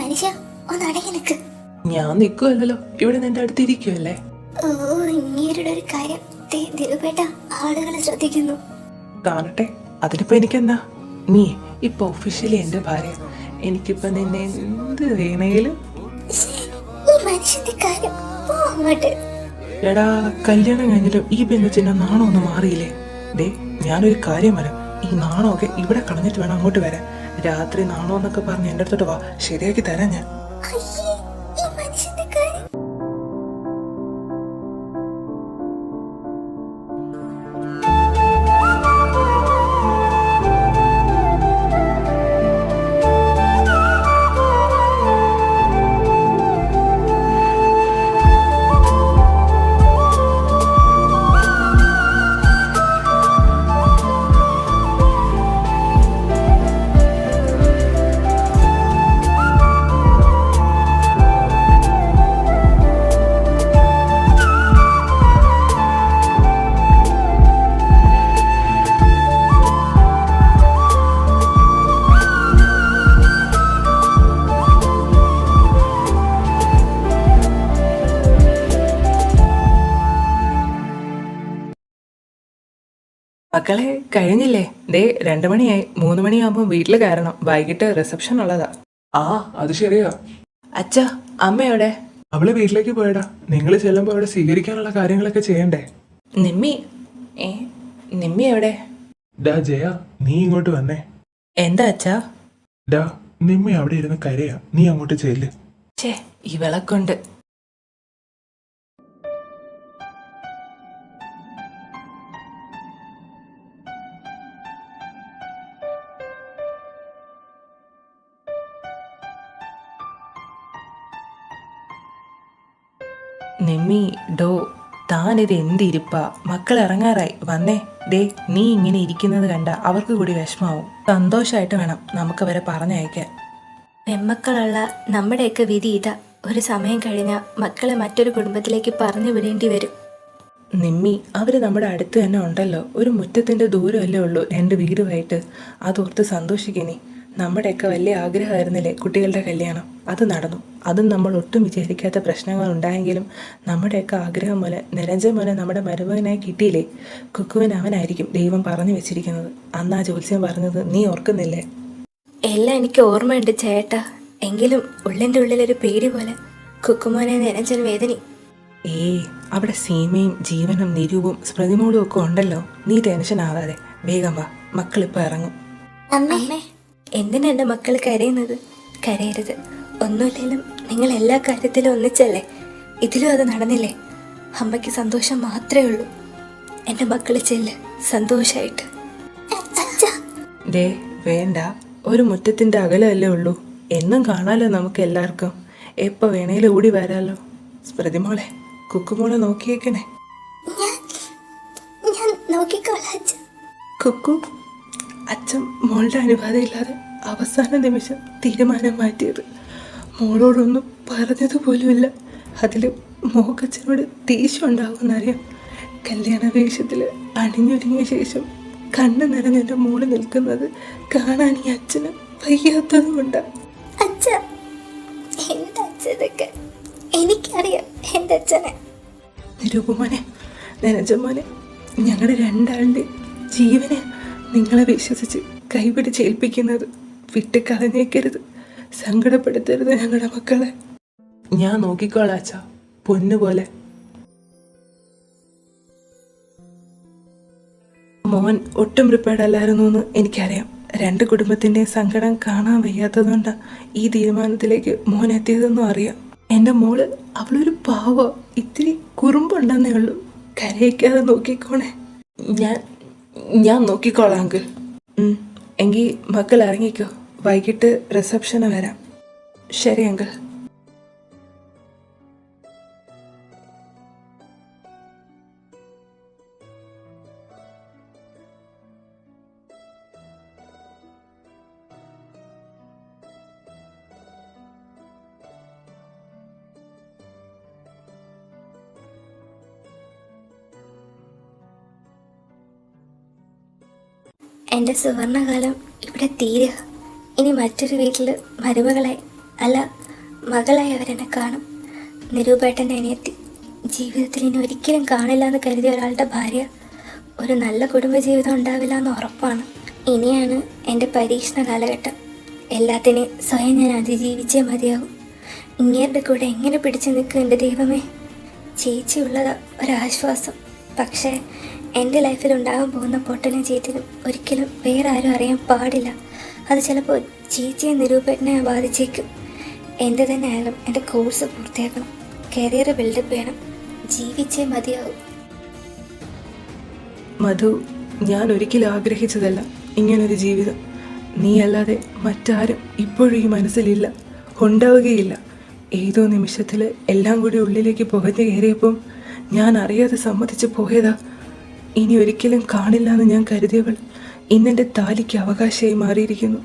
മനുഷ്യ ഒന്ന് അടങ്ങി നിക്ക്. ഞാൻ നിൽക്കുമല്ലോ, ഇവിടെ നിന്റെ അടുത്തിരിക്കുമല്ലേ. ഓ ഇങ്ങേരുടെ ഒരു കാര്യം തിരുപേട്ട ആളുകളെ ശ്രദ്ധിക്കുന്നു. കാണട്ടെ, അതിനിപ്പോ എനിക്കെന്താ? നീ ഇപ്പൊ ഒഫീഷ്യലി എന്റെ ഭാര്യ. എനിക്കിപ്പൊ നിന്നെ എന്ത് വേണേലും. ഈ മനുഷ്യന്റെ കാര്യം അങ്ങോട്ട്. എടാ, കല്യാണം കഴിഞ്ഞിട്ടും ഈ പെണ്ണച്ചിന്റെ നാണം ഒന്നും മാറിയില്ലേ? ദേ, ഞാനൊരു കാര്യം വരാം. ഈ നാണമൊക്കെ ഇവിടെ കളഞ്ഞിട്ട് വേണം അങ്ങോട്ട് വരാൻ. രാത്രി നാണോ എന്നൊക്കെ പറഞ്ഞ് എന്റെ അടുത്തോട്ട് വാ, ശരിയാക്കി തരാം ഞാൻ. അയ്യേ, ഈ മനുഷ്യന്റെ കാര്യം. മക്കളെ, കഴിഞ്ഞില്ലേ? ദേ 2 മണിയായി. 3 മണിയാകുമ്പോൾ വീട്ടിൽ കയറണം. വൈകിട്ട് റിസപ്ഷൻ ഉള്ളതാ. ആ, അത് ശരിയാ. അച്ഛാ, അമ്മയോടെ? അവള് വീട്ടിലേക്ക് പോയടാ. നിങ്ങൾ ചെല്ലുമ്പോ അവിടെ സ്വീകരിക്കാനുള്ള കാര്യങ്ങളൊക്കെ ചെയ്യണ്ടേ? നിമ്മി നിമ്മി എവിടെ? ഡാ ജയ, നീ ഇങ്ങോട്ട് വന്നേ. എന്താ അച്ഛാ? ഡാ, നിമ്മി അവിടെ ഇരുന്ന് കരയാ, നീ അങ്ങോട്ട് ചെല്ല്. ഛേ, ഇവളെ കൊണ്ട്. നിമ്മി ഡോ, താനിത് എന്തിരിപ്പാ? മക്കൾ ഇറങ്ങാറായി, വന്നേ. ദേ, നീ ഇങ്ങനെ ഇരിക്കുന്നത് കണ്ട അവർക്ക് കൂടി വിഷമാവും. സന്തോഷമായിട്ട് വേണം നമുക്ക് അവരെ പറഞ്ഞയക്കാൻ. പെമ്മക്കളുള്ള നമ്മുടെയൊക്കെ വിധി ഇതാ. ഒരു സമയം കഴിഞ്ഞാൽ മക്കളെ മറ്റൊരു കുടുംബത്തിലേക്ക് പറഞ്ഞു വിടേണ്ടി വരും. നിമ്മി, അവര് നമ്മുടെ അടുത്ത് തന്നെ ഉണ്ടല്ലോ. ഒരു മുറ്റത്തിന്റെ ദൂരമല്ലേ ഉള്ളൂ 2 വീടുമായിട്ട്. അതോർത്ത് സന്തോഷിക്കണേ. നമ്മുടെയൊക്കെ വലിയ ആഗ്രഹമായിരുന്നില്ലേ കുട്ടികളുടെ കല്യാണം? അത് നടന്നു. അതും നമ്മൾ ഒട്ടും വിചാരിക്കാത്ത പ്രശ്നങ്ങൾ ഉണ്ടായെങ്കിലും നമ്മുടെയൊക്കെ ആഗ്രഹം പോലെ നിരഞ്ജൻ പോലെ നമ്മുടെ മരുമകനായി കിട്ടിയില്ലേ? കുക്കുവിന് അവനായിരിക്കും ദൈവം പറഞ്ഞു വെച്ചിരിക്കുന്നത്. അന്ന് ആ ജ്യോത്സ്യം പറഞ്ഞത് നീ ഓർക്കുന്നില്ലേ? എല്ലാം എനിക്ക് ഓർമ്മയുണ്ട് ചേട്ടാ. എങ്കിലും ഉള്ളിൻ്റെ ഉള്ളിലൊരു പേടി പോലെ കുക്കുമോനെ നിരഞ്ജൻ വേദനി. അവിടെ സീമയും ജീവനും നിരൂപവും സ്മൃതിമോളും ഒക്കെ ഉണ്ടല്ലോ. നീ ടെൻഷൻ ആവാതെ വേഗം വാ, മക്കളിപ്പോൾ ഇറങ്ങും. അമ്മേ, എന്തിനാ എൻ്റെ മക്കൾ കരയുന്നത്? കരയരുത്. ഒന്നുമില്ലെങ്കിലും നിങ്ങൾ എല്ലാ കാര്യത്തിലും ഒന്നിച്ചല്ലേ. ഇതിലും അത് നടന്നില്ലേ? അമ്മയ്ക്ക് സന്തോഷം മാത്രമേ ഉള്ളൂ. എൻ്റെ മക്കളെ ചെല്ല് സന്തോഷമായിട്ട്. ദേ വേണ്ട, ഒരു മുറ്റത്തിന്റെ അകലമല്ലേ ഉള്ളൂ. എന്നും കാണാലോ നമുക്ക് എല്ലാവർക്കും. എപ്പോൾ വേണേലും ഓടി വരാലോ. സ്മൃതിമോളെ, കുക്കുമോളെ നോക്കിയേക്കണേ. ഞാൻ നോക്കിക്കോളാം. കുക്കു, അച്ഛൻ മോളുടെ അനുവാദം ഇല്ലാതെ അവസാന നിമിഷം തീരുമാനം മാറ്റിയത്. മോളോടൊന്നും പറഞ്ഞതുപോലുമില്ല. അതിൽ മോക്കച്ഛനോട് ദേഷ്യം ഉണ്ടാവുമെന്നറിയാം. കല്യാണ വേഷത്തിൽ അണിഞ്ഞൊരുങ്ങിയ ശേഷം കണ്ണ് നിറഞ്ഞെൻ്റെ മോള് നിൽക്കുന്നത് കാണാൻ ഈ അച്ഛന് വയ്യാത്തത് കൊണ്ടാണ്. എനിക്കറിയാം എൻ്റെ അച്ഛനെ. നിരൂപമോനെ, നിരഞ്ജൻ മോനെ, ഞങ്ങളുടെ 2 ആളുടെ ജീവനെ നിങ്ങളെ വിശ്വസിച്ച് കൈപിടിച്ചേൽപ്പിക്കുന്നത്. വിട്ട് കളഞ്ഞേക്കരുത്, സങ്കടപ്പെടുത്തരുത് ഞങ്ങളുടെ മക്കളെ. ഞാൻ നോക്കിക്കോളാം അച്ഛാ, പൊന്നുപോലെ. മോൻ ഒട്ടും പ്രിപ്പയർഡ് അല്ലായിരുന്നു എന്ന് എനിക്കറിയാം. രണ്ട് കുടുംബത്തിൻ്റെയും സങ്കടം കാണാൻ വയ്യാത്തതുകൊണ്ടാണ് ഈ തീരുമാനത്തിലേക്ക് മോൻ എത്തിയതെന്നും അറിയാം. എൻ്റെ മോള് അവളൊരു പാവ, ഇത്തിരി കുറുമ്പുണ്ടെന്നേ ഉള്ളൂ. കരയിക്കാതെ നോക്കിക്കോണേ. ഞാൻ നോക്കിക്കോളാം അങ്കിൾ. എങ്കിൽ മക്കൾ ഇറങ്ങിക്കോ, വൈകിട്ട് റിസപ്ഷന് വരാം. ശരി അങ്കിൾ. എൻ്റെ സുവർണകാലം ഇവിടെ തീരുക. ഇനി മറ്റൊരു വീട്ടിൽ മരുമകളായി അല്ല മകളായി അവരെന്നെ കാണും. നിരൂപേട്ടൻ്റെ അനിയത്തി. ജീവിതത്തിൽ ഇനി ഒരിക്കലും കാണില്ല എന്ന് കരുതിയ ഒരാളുടെ ഭാര്യ ഒരു നല്ല കുടുംബജീവിതം ഉണ്ടാവില്ല എന്ന് ഉറപ്പാണ്. ഇനിയാണ് എൻ്റെ പരീക്ഷണ കാലഘട്ടം. എല്ലാത്തിനെയും സ്വയം ഞാൻ അതിജീവിച്ചേ മതിയാവും. ഇങ്ങേരുടെ കൂടെ എങ്ങനെ പിടിച്ചു നിൽക്കും എൻ്റെ ദൈവമേ. ചേച്ചി ഉള്ളത് ഒരാശ്വാസം. പക്ഷേ എൻ്റെ ലൈഫിൽ ഉണ്ടാകാൻ പോകുന്ന പൊട്ടലും ചീറ്റിലും ഒരിക്കലും വേറെ ആരും അറിയാൻ പാടില്ല. അത് ചിലപ്പോൾ ചേച്ചിയെ നിരൂപേട്ടനെ ബാധിച്ചേക്കും. എന്ത് തന്നെ ആയാലും എൻ്റെ കോഴ്സ് പൂർത്തിയാക്കണം, കരിയർ ബിൽഡപ്പ് ചെയ്യണം, ജീവിച്ചേ മതിയാവും. മധു, ഞാൻ ഒരിക്കലും ആഗ്രഹിച്ചതല്ല ഇങ്ങനൊരു ജീവിതം. നീ അല്ലാതെ മറ്റാരും ഇപ്പോഴും ഈ മനസ്സിലില്ല, ഉണ്ടാവുകയില്ല. ഏതോ നിമിഷത്തിൽ എല്ലാം കൂടി ഉള്ളിലേക്ക് പുകഞ്ഞു കയറിയപ്പം ഞാൻ അറിയാതെ സമ്മതിച്ചു പോയതാ. ഇനി ഒരിക്കലും കാണില്ല എന്ന് ഞാൻ കരുതിയവൾ ഇന്നെൻ്റെ താലിക്ക് അവകാശമായി മാറിയിരിക്കുന്നു.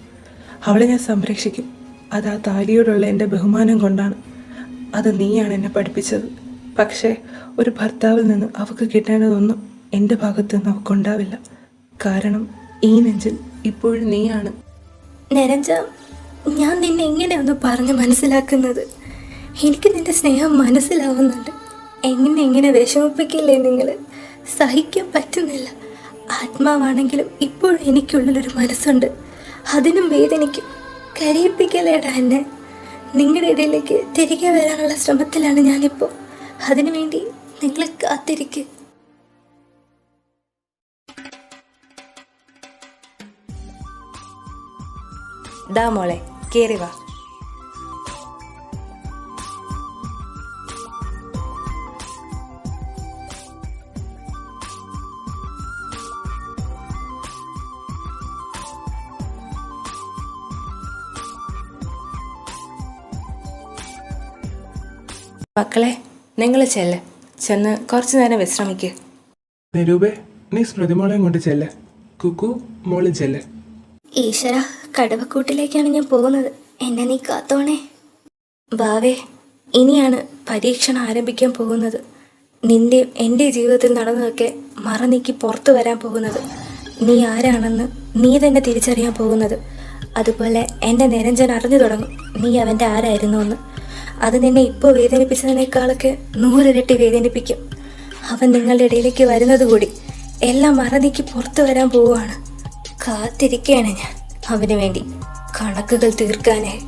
അവളെ ഞാൻ സംരക്ഷിക്കും. അത് ആ താലിയോടുള്ള എൻ്റെ ബഹുമാനം കൊണ്ടാണ്. അത് നീയാണ് എന്നെ പഠിപ്പിച്ചത്. പക്ഷേ ഒരു ഭർത്താവിൽ നിന്ന് അവൾക്ക് കിട്ടേണ്ടതൊന്നും എൻ്റെ ഭാഗത്ത് നിന്ന് അവൾക്കുണ്ടാവില്ല. കാരണം ഈ നെഞ്ചിൽ ഇപ്പോഴും നീയാണ്. നിരഞ്ജ, ഞാൻ നിന്നെ എങ്ങനെയൊന്ന് പറഞ്ഞ് മനസ്സിലാക്കുന്നത്? എനിക്ക് നിന്റെ സ്നേഹം മനസ്സിലാവുന്നുണ്ട്. എങ്ങനെ വിഷമിപ്പിക്കില്ലേ നിങ്ങൾ? സഹിക്കാൻ പറ്റുന്നില്ല. ആത്മാവാണെങ്കിലും ഇപ്പോഴും എനിക്കുള്ളിലൊരു മനസ്സുണ്ട്, അതിനും വേദനിക്കും. കരയിപ്പിക്കലേടാ എന്നെ. നിങ്ങളുടെ ഇടയിലേക്ക് തിരികെ വരാനുള്ള ശ്രമത്തിലാണ് ഞാനിപ്പോൾ. അതിനുവേണ്ടി നിങ്ങളെ കാത്തിരിക്കും. ദാ മോളെ, കേറി വാ. മക്കളെ, നിങ്ങൾ ചെന്ന് കുറച്ചു നേരം വിശ്രമിക്കുക. നിരൂപേ, നീ സ്മൃതിമോളെയും കൊണ്ട് ചെല്ല്. കുക്കു, മോളും ചെല്ല്. ഈശ്വര, കടവക്കൂട്ടിലേക്കാണ് ഞാൻ പോകുന്നത്. എന്നെ നീ കാത്തോണേ. ബാവേ, ഇനിയാണ് പരീക്ഷണം ആരംഭിക്കാൻ പോകുന്നത്. നിന്റെ എൻ്റെ ജീവിതത്തിൽ നടന്നതൊക്കെ മറനീക്കി പുറത്തു വരാൻ പോകുന്നത്. നീ ആരാണെന്ന് നീ തന്നെ തിരിച്ചറിയാൻ പോകുന്നത്. അതുപോലെ എൻ്റെ നിരഞ്ജൻ അറിഞ്ഞു തുടങ്ങും നീ അവൻ്റെ ആരായിരുന്നു എന്ന്. അത് നിന്നെ ഇപ്പോൾ വേദനിപ്പിച്ചതിനേക്കാളൊക്കെ 100 ഇരട്ടി വേദനിപ്പിക്കും. അവൻ നിങ്ങളുടെ ഇടയിലേക്ക് വരുന്നത് കൂടി എല്ലാം മറനീക്കി പുറത്തു വരാൻ പോവുകയാണ്. കാത്തിരിക്കുകയാണ് ഞാൻ അവന് വേണ്ടി കണക്കുകൾ തീർക്കാനായി.